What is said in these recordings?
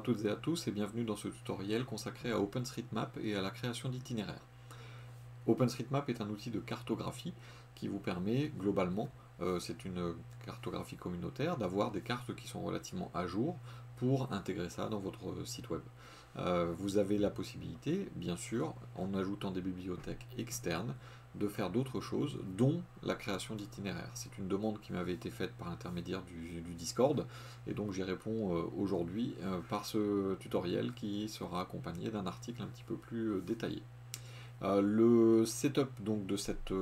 toutes et à tous et bienvenue dans ce tutoriel consacré à OpenStreetMap et à la création d'itinéraires. OpenStreetMap est un outil de cartographie qui vous permet globalement, c'est une cartographie communautaire, d'avoir des cartes qui sont relativement à jour pour intégrer ça dans votre site web. Vous avez la possibilité, bien sûr, en ajoutant des bibliothèques externes, de faire d'autres choses, dont la création d'itinéraires. C'est une demande qui m'avait été faite par l'intermédiaire du Discord, et donc j'y réponds aujourd'hui par ce tutoriel qui sera accompagné d'un article un petit peu plus détaillé. Le setup donc de cette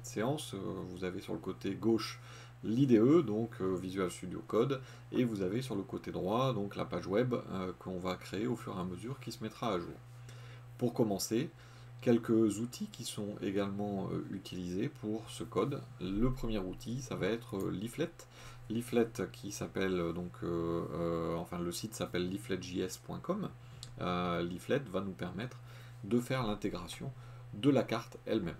séance, vous avez sur le côté gauche l'IDE, donc Visual Studio Code, et vous avez sur le côté droit donc la page web qu'on va créer au fur et à mesure qui se mettra à jour. Pour commencer, quelques outils qui sont également utilisés pour ce code. Le premier outil, ça va être Leaflet. Leaflet qui s'appelle donc, enfin le site s'appelle leafletjs.com. Leaflet va nous permettre de faire l'intégration de la carte elle-même.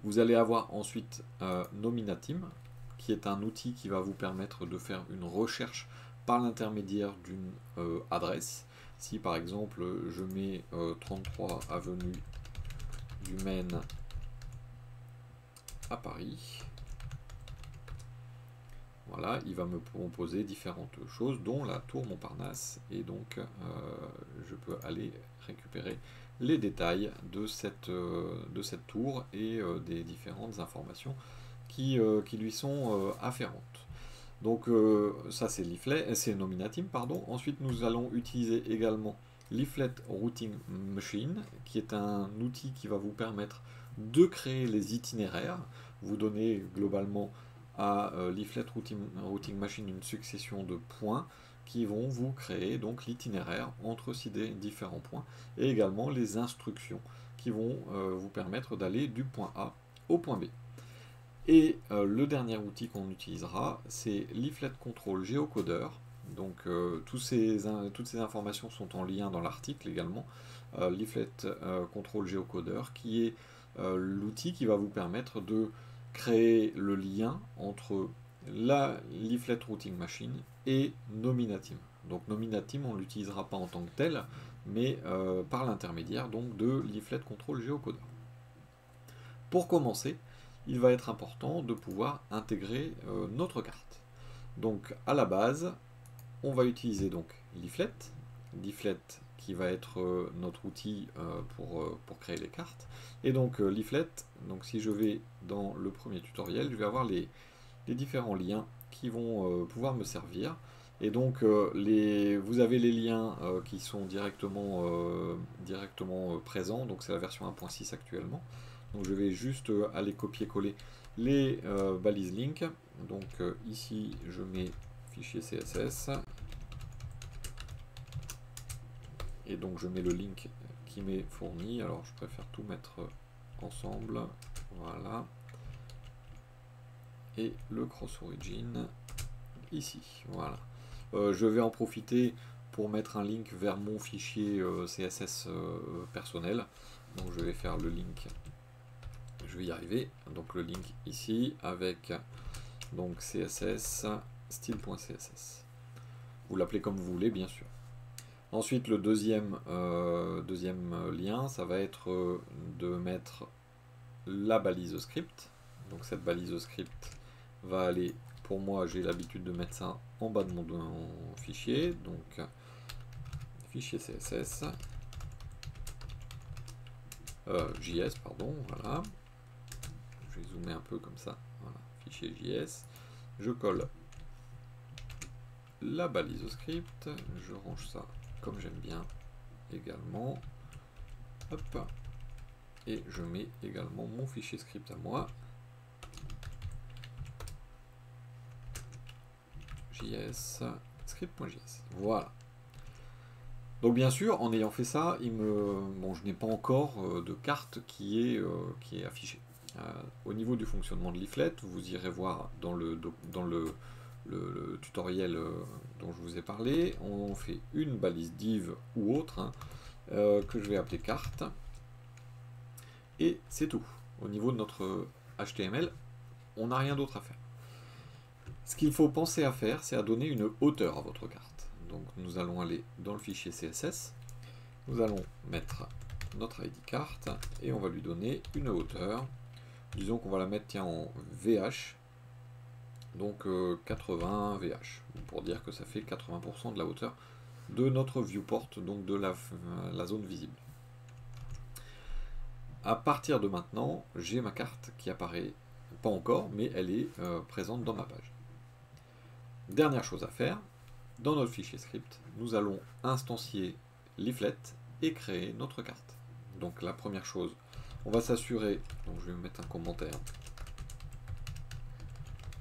Vous allez avoir ensuite Nominatim, qui est un outil qui va vous permettre de faire une recherche par l'intermédiaire d'une adresse. Si par exemple je mets 33 avenue du Maine à Paris, voilà, il va me proposer différentes choses, dont la tour Montparnasse, et donc je peux aller récupérer les détails de cette tour et des différentes informations qui lui sont afférentes. Donc ça c'est Leaflet, c'est Nominatim, pardon. Ensuite nous allons utiliser également Leaflet Routing Machine, qui est un outil qui va vous permettre de créer les itinéraires. Vous donnez globalement à Leaflet Routing Machine une succession de points qui vont vous créer donc l'itinéraire entre ces différents points, et également les instructions qui vont vous permettre d'aller du point A au point B. Et le dernier outil qu'on utilisera, c'est Leaflet Control Geocoder. Donc toutes ces informations sont en lien dans l'article également. Leaflet Control Geocoder, qui est l'outil qui va vous permettre de créer le lien entre la Leaflet Routing Machine et Nominatim. Donc Nominatim, on ne l'utilisera pas en tant que tel, mais par l'intermédiaire donc de Leaflet Control Geocoder. Pour commencer, il va être important de pouvoir intégrer notre carte. Donc à la base, on va utiliser donc Leaflet, Leaflet qui va être notre outil pour créer les cartes. Et donc Leaflet, donc si je vais dans le premier tutoriel, je vais avoir les différents liens qui vont pouvoir me servir. Et donc vous avez les liens qui sont directement présents, donc c'est la version 1.6 actuellement. Donc je vais juste aller copier-coller les balises link. Donc ici je mets fichier CSS. Et donc je mets le link qui m'est fourni. Alors je préfère tout mettre ensemble. Voilà. Et le cross origin ici. Voilà. Je vais en profiter pour mettre un link vers mon fichier CSS personnel. Donc je vais faire le link. Je vais y arriver. Donc le link ici avec donc CSS style.css. Vous l'appelez comme vous voulez, bien sûr. Ensuite, le deuxième lien, ça va être de mettre la balise script. Donc cette balise script va aller, pour moi, j'ai l'habitude de mettre ça en bas de mon fichier. Donc fichier CSS. JS, pardon, voilà. Je vais zoomer un peu comme ça, voilà, fichier JS, je colle la balise script, je range ça comme j'aime bien également, hop, et je mets également mon fichier script à moi, JS, script.js, voilà. Donc bien sûr, en ayant fait ça, je n'ai pas encore de carte qui est affichée. Au niveau du fonctionnement de Leaflet, vous irez voir dans le tutoriel dont je vous ai parlé, on fait une balise div ou autre, hein, que je vais appeler carte, et c'est tout. Au niveau de notre HTML, on n'a rien d'autre à faire. Ce qu'il faut penser à faire, c'est à donner une hauteur à votre carte. Donc nous allons aller dans le fichier CSS. Nous allons mettre notre ID carte et on va lui donner une hauteur. Disons qu'on va la mettre tiens, en VH. Donc 80 VH. Pour dire que ça fait 80% de la hauteur de notre viewport, donc de la zone visible. À partir de maintenant, j'ai ma carte qui apparaît, pas encore, mais elle est présente dans ma page. Dernière chose à faire, dans notre fichier script, nous allons instancier leaflet et créer notre carte. Donc la première chose, on va s'assurer, donc je vais mettre un commentaire,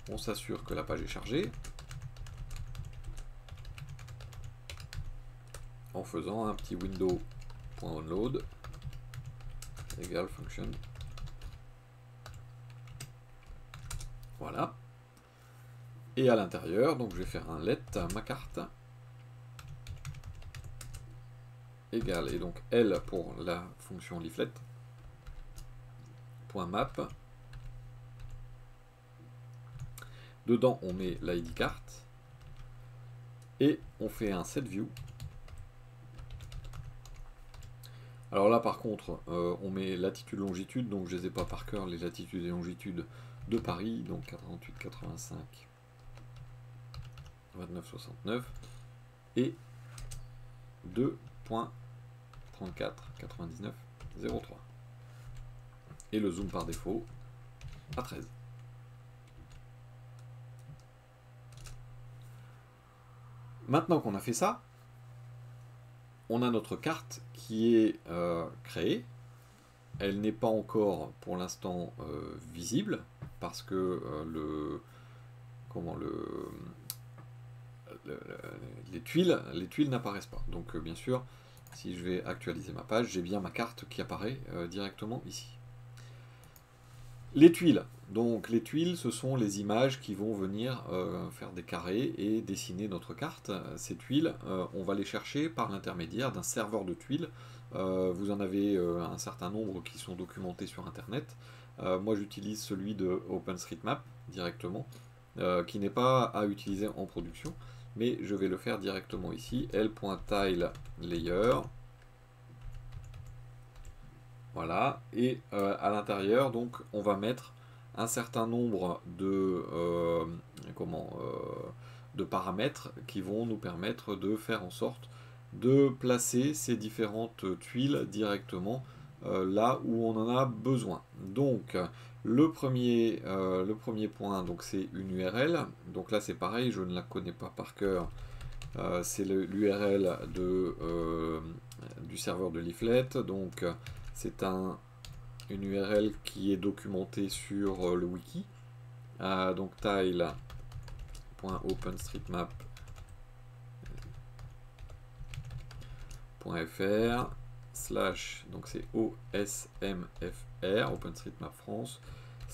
on s'assure que la page est chargée, en faisant un petit window.onload égale function. Voilà. Et à l'intérieur, donc je vais faire un let ma carte égale, et donc L pour la fonction leaflet, .map. Dedans, on met l'ID carte et on fait un setView. Alors là, par contre, on met latitude, longitude, donc je ne les ai pas par cœur, les latitudes et longitudes de Paris, donc 48, 85, 29, 69, et 2.34, 99, 03. Et le zoom par défaut à 13. Maintenant qu'on a fait ça, on a notre carte qui est créée. Elle n'est pas encore pour l'instant visible parce que les tuiles n'apparaissent pas. Donc bien sûr, si je vais actualiser ma page, j'ai bien ma carte qui apparaît directement ici. Les tuiles. Donc les tuiles, ce sont les images qui vont venir faire des carrés et dessiner notre carte. Ces tuiles, on va les chercher par l'intermédiaire d'un serveur de tuiles. Vous en avez un certain nombre qui sont documentés sur Internet. Moi, j'utilise celui de OpenStreetMap directement, qui n'est pas à utiliser en production, mais je vais le faire directement ici. L.tileLayer. Voilà, et à l'intérieur, donc, on va mettre un certain nombre de, de paramètres qui vont nous permettre de faire en sorte de placer ces différentes tuiles directement là où on en a besoin. Donc, le premier point, donc c'est une URL. Donc là, c'est pareil, je ne la connais pas par cœur. C'est l'URL du serveur de Leaflet. Donc, c'est une URL qui est documentée sur le wiki. Donc tile.openstreetmap.fr / donc c'est OSMFR, OpenStreetMap France,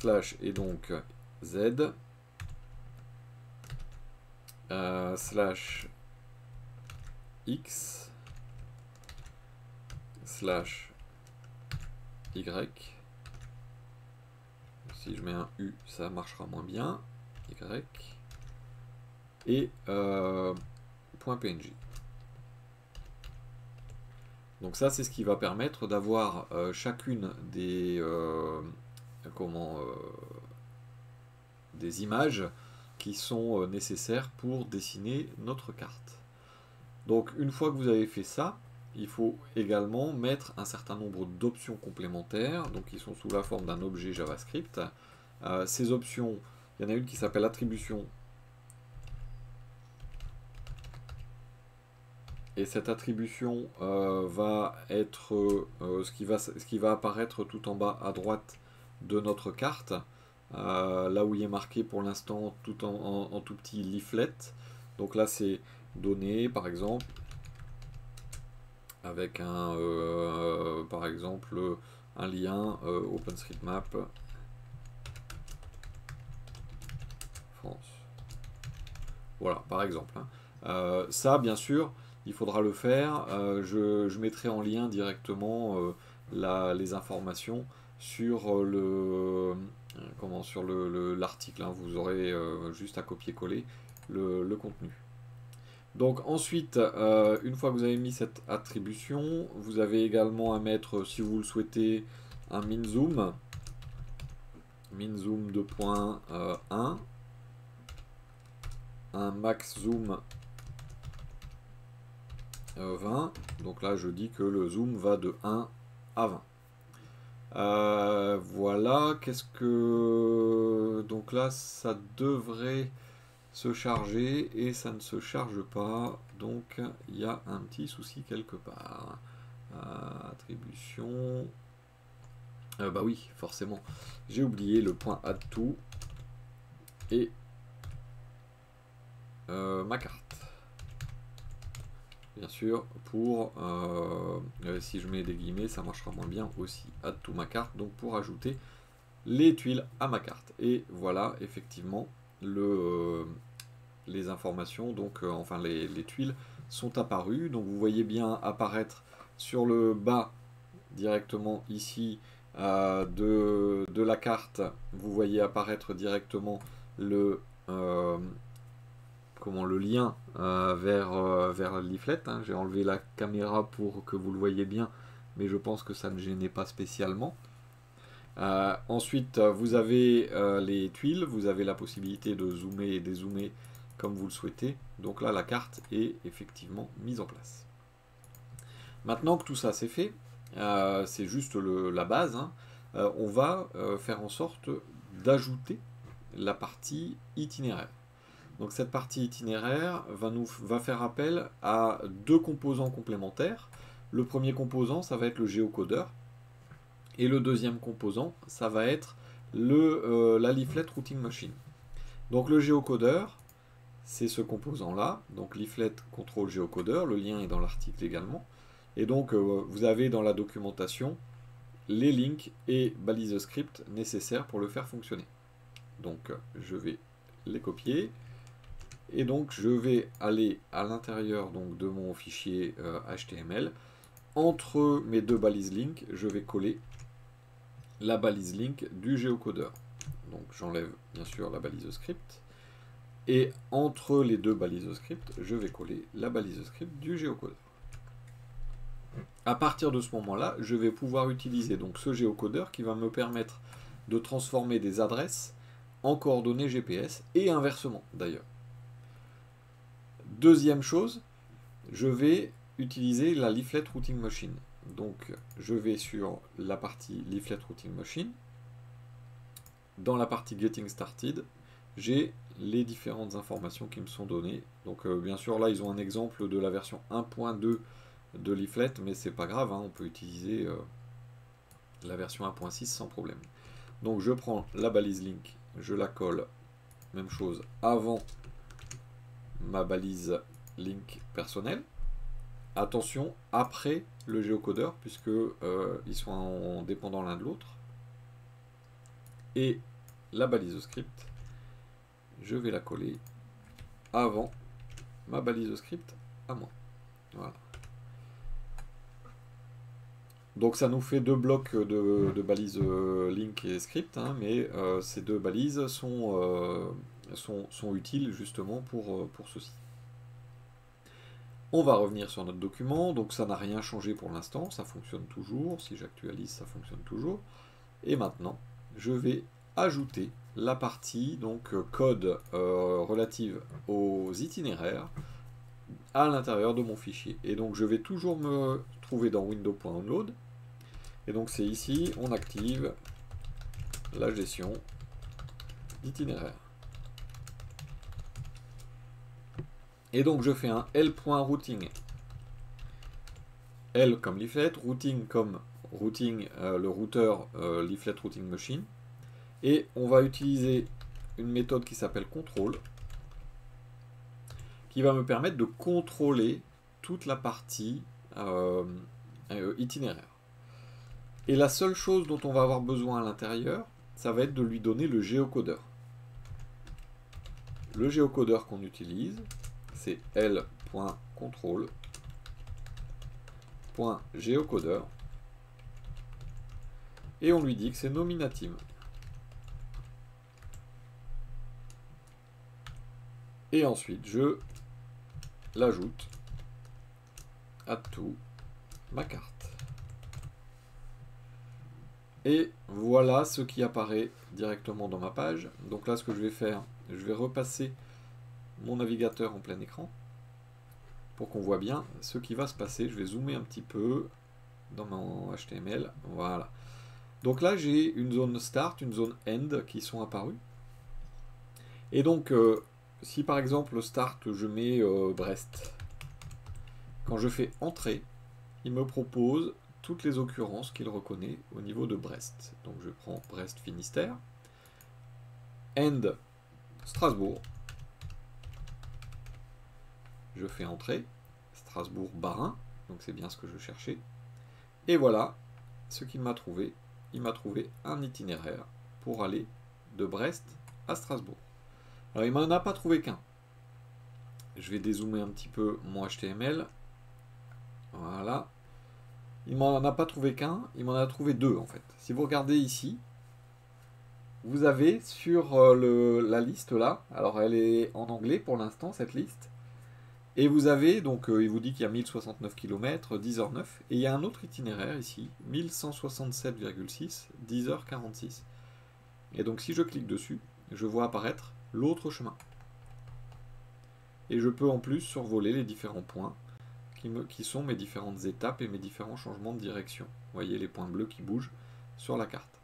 / et donc Z / X / Y. Si je mets un U, ça marchera moins bien. Y. Et .png. Donc ça, c'est ce qui va permettre d'avoir chacune des des images qui sont nécessaires pour dessiner notre carte. Donc une fois que vous avez fait ça, il faut également mettre un certain nombre d'options complémentaires, donc qui sont sous la forme d'un objet JavaScript. Ces options, il y en a une qui s'appelle attribution. Et cette attribution va être ce qui va apparaître tout en bas à droite de notre carte, là où il est marqué pour l'instant tout en tout petit leaflet. Donc là c'est données par exemple, avec par exemple un lien OpenStreetMap France. Voilà, par exemple. Ça, bien sûr, il faudra le faire. Je mettrai en lien directement les informations sur l'article. Vous aurez juste à copier-coller le contenu. Donc ensuite, une fois que vous avez mis cette attribution, vous avez également à mettre, si vous le souhaitez, un min zoom 2.1, un max zoom 20. Donc là, je dis que le zoom va de 1 à 20. Voilà, qu'est-ce que... Donc là, ça devrait se charger et ça ne se charge pas. Donc, il y a un petit souci quelque part. Attribution... bah oui, forcément. J'ai oublié le point add to et ma carte. Bien sûr, pour si je mets des guillemets, ça marchera moins bien aussi. Add to ma carte, donc pour ajouter les tuiles à ma carte. Et voilà, effectivement, les informations, donc enfin les tuiles sont apparues. Donc vous voyez bien apparaître sur le bas directement ici de la carte, vous voyez apparaître directement le le lien vers le leaflet. Hein. J'ai enlevé la caméra pour que vous le voyez bien, mais je pense que ça ne gênait pas spécialement. Ensuite, vous avez les tuiles, vous avez la possibilité de zoomer et dézoomer comme vous le souhaitez. Donc là, la carte est effectivement mise en place. Maintenant que tout ça c'est fait, c'est juste la base, hein, on va faire en sorte d'ajouter la partie itinéraire. Donc cette partie itinéraire va faire appel à deux composants complémentaires. Le premier composant, ça va être le géocodeur. Et le deuxième composant, ça va être la leaflet routing machine. Donc le géocodeur, c'est ce composant-là. Donc leaflet contrôle géocodeur, le lien est dans l'article également. Et donc vous avez dans la documentation les links et balises script nécessaires pour le faire fonctionner. Donc je vais les copier. Et donc je vais aller à l'intérieur de mon fichier HTML. Entre mes deux balises link, je vais coller la balise link du géocodeur. Donc j'enlève bien sûr la balise script. Et entre les deux balises script, je vais coller la balise script du géocodeur. À partir de ce moment-là, je vais pouvoir utiliser donc ce géocodeur qui va me permettre de transformer des adresses en coordonnées GPS et inversement d'ailleurs. Deuxième chose, je vais utiliser la leaflet routing machine. Donc je vais sur la partie leaflet routing machine. Dans la partie getting started, j'ai les différentes informations qui me sont données. Donc bien sûr là ils ont un exemple de la version 1.2 de leaflet, mais c'est pas grave, hein, on peut utiliser la version 1.6 sans problème. Donc je prends la balise link, je la colle, même chose, avant ma balise link personnelle. Attention, après le géocodeur, puisque ils sont dépendants l'un de l'autre. Et la balise script, je vais la coller avant ma balise script à moi. Voilà. Donc ça nous fait deux blocs de balises link et script, hein, mais ces deux balises sont utiles justement pour ceci. On va revenir sur notre document, donc ça n'a rien changé pour l'instant, ça fonctionne toujours, si j'actualise ça fonctionne toujours. Et maintenant, je vais ajouter la partie donc code relative aux itinéraires à l'intérieur de mon fichier. Et donc je vais toujours me trouver dans window.onload. Et donc c'est ici, on active la gestion d'itinéraire. Et donc je fais un L.routing. L comme leaflet, routing comme routing, le routeur leaflet routing machine. Et on va utiliser une méthode qui s'appelle control, qui va me permettre de contrôler toute la partie itinéraire. Et la seule chose dont on va avoir besoin à l'intérieur, ça va être de lui donner le géocodeur. Le géocodeur qu'on utilise, c'est l.control.geocodeur. Et on lui dit que c'est nominatim. Et ensuite, je l'ajoute à tout ma carte. Et voilà ce qui apparaît directement dans ma page. Donc là, ce que je vais faire, je vais repasser mon navigateur en plein écran pour qu'on voit bien ce qui va se passer. Je vais zoomer un petit peu dans mon HTML. Voilà. Donc là, j'ai une zone start, une zone end qui sont apparues. Et donc, si par exemple start, je mets Brest, quand je fais entrée, il me propose toutes les occurrences qu'il reconnaît au niveau de Brest. Donc je prends Brest Finistère, end Strasbourg, je fais entrer Strasbourg Bas-Rhin, donc c'est bien ce que je cherchais, et voilà ce qu'il m'a trouvé. Il m'a trouvé un itinéraire pour aller de Brest à Strasbourg. Alors il m'en a pas trouvé qu'un. Je vais dézoomer un petit peu mon HTML. Voilà. Il m'en a pas trouvé qu'un, il m'en a trouvé deux en fait. Si vous regardez ici, vous avez sur la liste là, alors elle est en anglais pour l'instant cette liste, et vous avez donc, il vous dit qu'il y a 1069 km, 10h09, et il y a un autre itinéraire ici, 1167,6, 10h46. Et donc si je clique dessus, je vois apparaître l'autre chemin. Et je peux en plus survoler les différents points qui sont mes différentes étapes et mes différents changements de direction. Vous voyez les points bleus qui bougent sur la carte.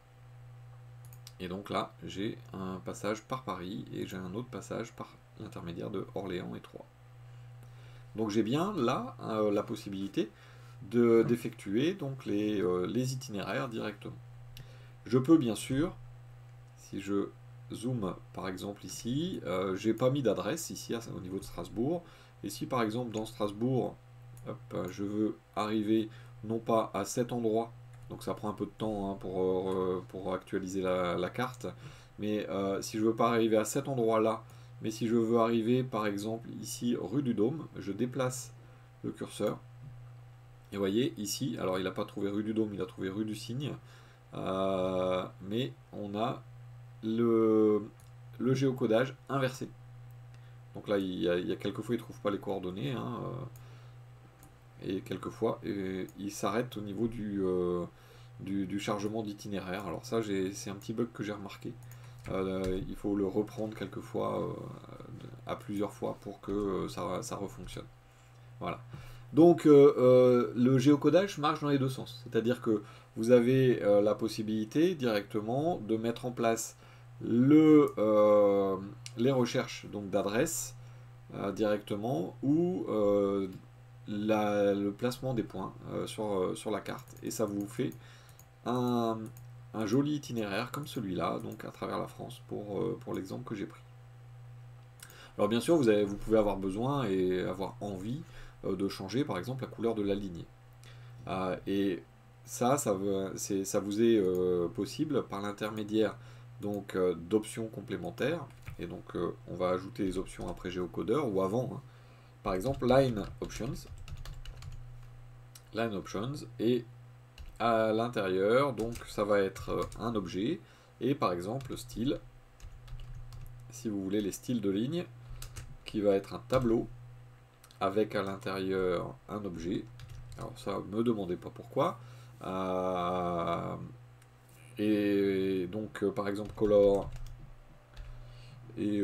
Et donc là, j'ai un passage par Paris et j'ai un autre passage par l'intermédiaire de Orléans et Troyes. Donc j'ai bien là la possibilité d'effectuer donc les itinéraires directement. Je peux bien sûr, si je zoome par exemple ici, j'ai pas mis d'adresse ici au niveau de Strasbourg. Et si par exemple dans Strasbourg, hop, je veux arriver non pas à cet endroit, donc ça prend un peu de temps hein, pour actualiser la carte, mais si je veux pas arriver à cet endroit là, mais si je veux arriver par exemple ici rue du Dôme, je déplace le curseur, et vous voyez ici, alors il n'a pas trouvé rue du Dôme, il a trouvé rue du Cygne, mais on a le géocodage inversé. Donc là, il y a quelquefois, il ne trouve pas les coordonnées, hein, et quelquefois, il s'arrête au niveau du chargement d'itinéraire. Alors ça, c'est un petit bug que j'ai remarqué. Il faut le reprendre quelquefois, à plusieurs fois, pour que ça refonctionne. Voilà. Donc, le géocodage marche dans les deux sens. C'est-à-dire que vous avez la possibilité directement de mettre en place les recherches d'adresses directement ou le placement des points sur la carte. Et ça vous fait un joli itinéraire comme celui-là, donc à travers la France pour l'exemple que j'ai pris. Alors bien sûr, vous pouvez avoir besoin et avoir envie de changer par exemple la couleur de la lignée. Et ça vous est possible par l'intermédiaire donc d'options complémentaires. Et donc on va ajouter les options après géocodeur ou avant. Hein. Par exemple line options. Line options et à l'intérieur donc ça va être un objet et par exemple style. Si vous voulez les styles de ligne qui va être un tableau avec à l'intérieur un objet. Alors ça, me demandez pas pourquoi. Et donc par exemple color et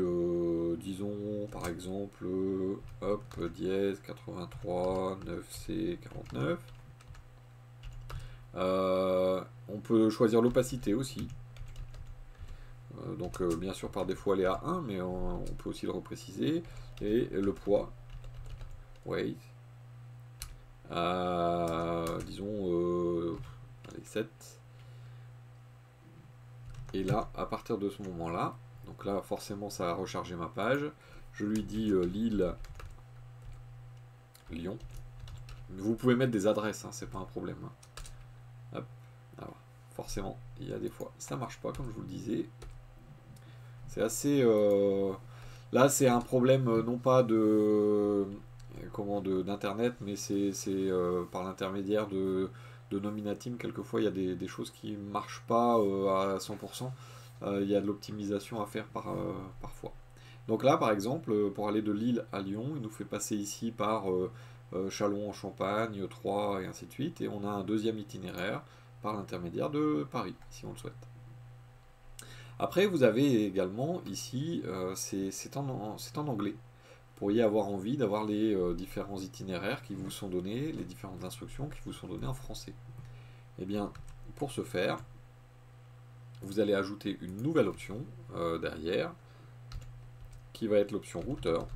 disons par exemple hop dièse 83 9C 49. On peut choisir l'opacité aussi. Donc bien sûr par défaut elle est à 1 mais on peut aussi le repréciser. Et le poids weight disons allez, 7. Et là à partir de ce moment là, donc là forcément ça a rechargé ma page, je lui dis Lille Lyon. Vous pouvez mettre des adresses, hein, c'est pas un problème. Hop. Alors, forcément il y a des fois ça marche pas comme je vous le disais. C'est assez là c'est un problème non pas d'internet, mais c'est par l'intermédiaire de Nominatim. Quelquefois il y a des choses qui marchent pas à 100%. Il y a de l'optimisation à faire parfois. Donc là, par exemple, pour aller de Lille à Lyon, il nous fait passer ici par Châlons en Champagne, Troyes et ainsi de suite, et on a un deuxième itinéraire par l'intermédiaire de Paris, si on le souhaite. Après, vous avez également ici, c'est en anglais. Vous pourriez avoir envie d'avoir les différents itinéraires qui vous sont donnés, les différentes instructions qui vous sont données en français. Eh bien, pour ce faire, vous allez ajouter une nouvelle option derrière, qui va être l'option routeur.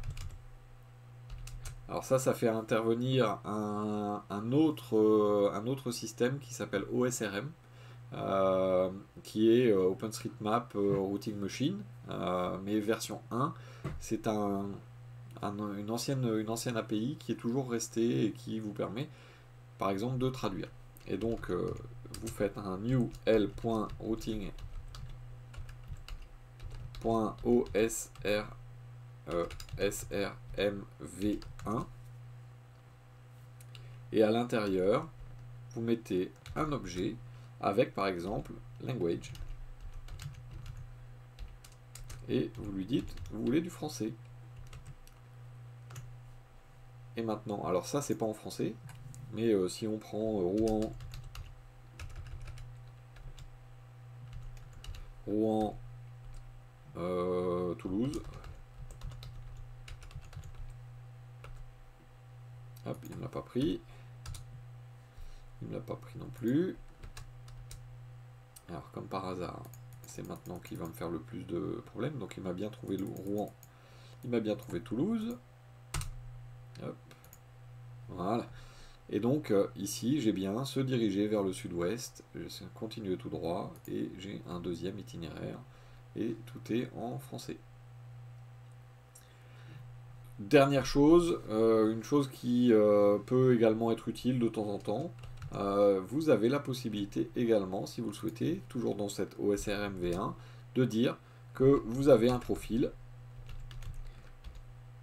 Alors ça fait intervenir un autre système qui s'appelle OSRM, qui est OpenStreetMap Routing Machine, mais version 1. C'est une ancienne API qui est toujours restée et qui vous permet, par exemple, de traduire. Et donc, vous faites un new l.routing.osrmv1 et à l'intérieur, vous mettez un objet avec, par exemple, language. Et vous lui dites, vous voulez du français. Et maintenant, alors ça, c'est pas en français, mais si on prend Rouen, Toulouse, hop, il ne l'a pas pris. Il ne l'a pas pris non plus. Alors, comme par hasard, c'est maintenant qu'il va me faire le plus de problèmes. Donc, il m'a bien trouvé Rouen. Il m'a bien trouvé Toulouse. Hop. Voilà. Et donc, ici, j'ai bien se diriger vers le sud-ouest. Je vais continuer tout droit. Et j'ai un deuxième itinéraire. Et tout est en français. Dernière chose, une chose qui peut également être utile de temps en temps. Vous avez la possibilité également, si vous le souhaitez, toujours dans cette OSRM V1, de dire que vous avez un profil,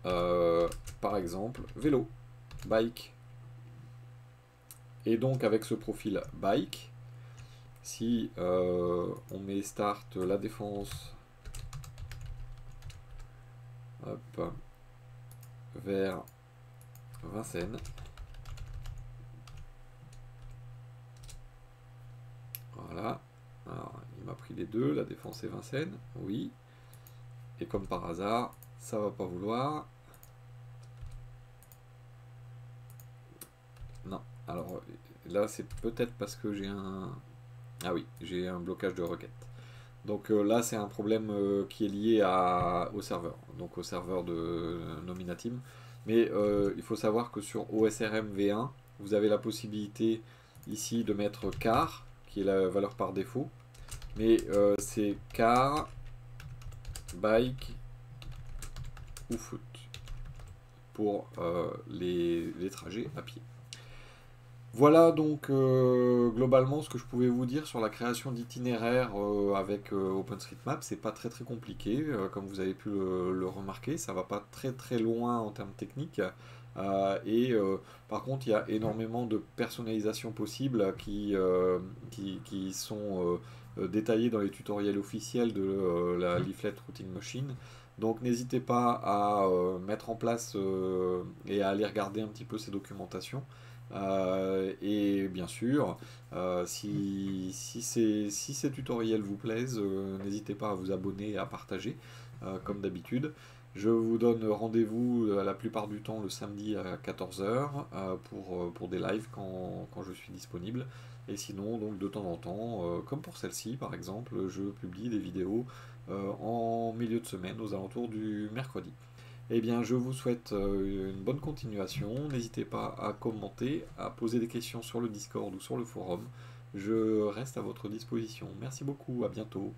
par exemple, vélo, bike. Et donc avec ce profil bike, si on met start la défense, hop, vers Vincennes, voilà, alors il m'a pris les deux, la défense et Vincennes, oui, et comme par hasard, ça va pas vouloir, non, alors là c'est peut-être parce que j'ai ah oui, j'ai un blocage de requête. Donc là c'est un problème qui est lié au serveur, donc au serveur de Nominatim, mais il faut savoir que sur OSRM V1, vous avez la possibilité ici de mettre car, qui est la valeur par défaut, mais c'est car, bike ou foot pour les trajets à pied. Voilà donc globalement ce que je pouvais vous dire sur la création d'itinéraires avec OpenStreetMap. C'est pas très compliqué, comme vous avez pu le remarquer, ça va pas très loin en termes techniques. Par contre, il y a énormément de personnalisation possibles qui sont détaillées dans les tutoriels officiels de la Leaflet Routing Machine. Donc n'hésitez pas à mettre en place et à aller regarder un petit peu ces documentations. Et bien sûr, si ces tutoriels vous plaisent, n'hésitez pas à vous abonner et à partager, comme d'habitude. Je vous donne rendez-vous la plupart du temps le samedi à 14h pour des lives quand je suis disponible. Et sinon, donc de temps en temps, comme pour celle-ci par exemple, je publie des vidéos en milieu de semaine, aux alentours du mercredi. Eh bien, je vous souhaite une bonne continuation. N'hésitez pas à commenter, à poser des questions sur le Discord ou sur le forum. Je reste à votre disposition. Merci beaucoup, à bientôt.